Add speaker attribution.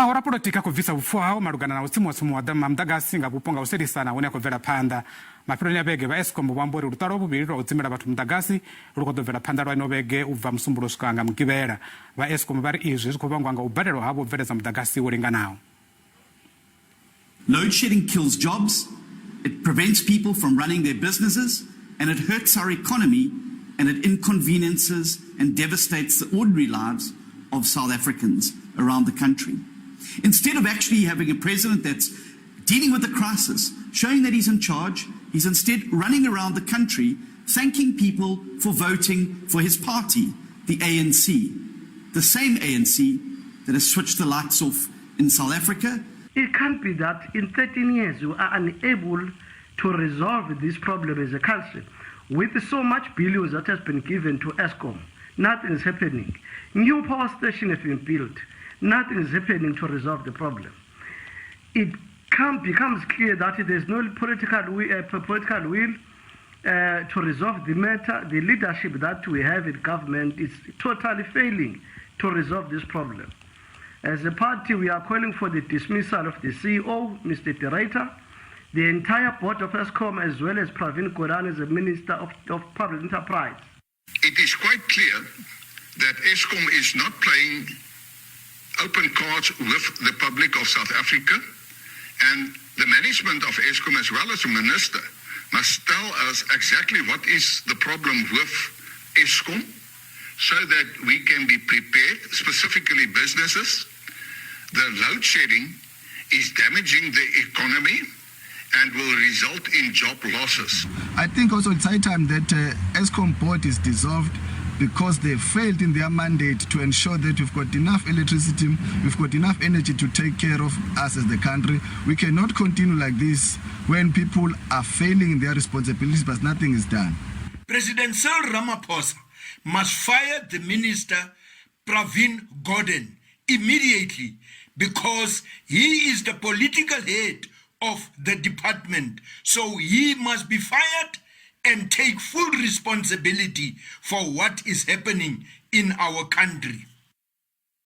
Speaker 1: mahoro polotiki bvisa Vhupfiwa malugana na tsimiwa-tsimiwa mudagasi nga vhupo nga sielisana hune bvela phanda Mafheloni ya vhege Vha Eskom vhambori luta vhuvhili lwa dzimela vhathu mudagasi bvela phanda lwa ino vhege ubva Musumbuluwo swika nga Mugivhela. Vha Eskom vari izwi zwi vhangwa nga balelwa havho bveledza mudagasi wo linganaho.
Speaker 2: Load shedding kills jobs, it prevents people from running their businesses, and it hurts our economy, and it inconveniences and devastates the ordinary lives of South Africans around the country. Instead of actually having a president that's dealing with the crisis, showing that he's in charge, he's instead running around the country thanking people for voting for his party, the ANC, the same ANC that has switched the lights off in South Africa.
Speaker 3: It can't be that in 13 years we are unable to resolve this problem as a country. With so much billions that has been given to Eskom, nothing is happening. New power stations have been built. Nothing is happening to resolve the problem. It becomes clear that there's no political will to resolve the matter. The leadership that we have in government is totally failing to resolve this problem. As a party, we are calling for the dismissal of the CEO, Mr. Director, the entire board of Eskom, as well as Pravin Gordhan as the Minister of Public Enterprise.
Speaker 4: It is quite clear that Eskom is not playing open cards with the public of South Africa, and the management of Eskom as well as the minister must tell us exactly what is the problem with Eskom so that we can be prepared, specifically businesses. The load shedding is damaging the economy and will result in job losses.
Speaker 5: I think also it's high time that Eskom board is dissolved, because they failed in their mandate to ensure that we've got enough electricity, we've got enough energy to take care of us as the country. We cannot continue like this when people are failing in their responsibilities but nothing is done.
Speaker 6: President Cyril Ramaphosa must fire the minister Pravin Gordhan immediately, because he is the political head of the department. So he must be fired and take full responsibility for what is happening in our country.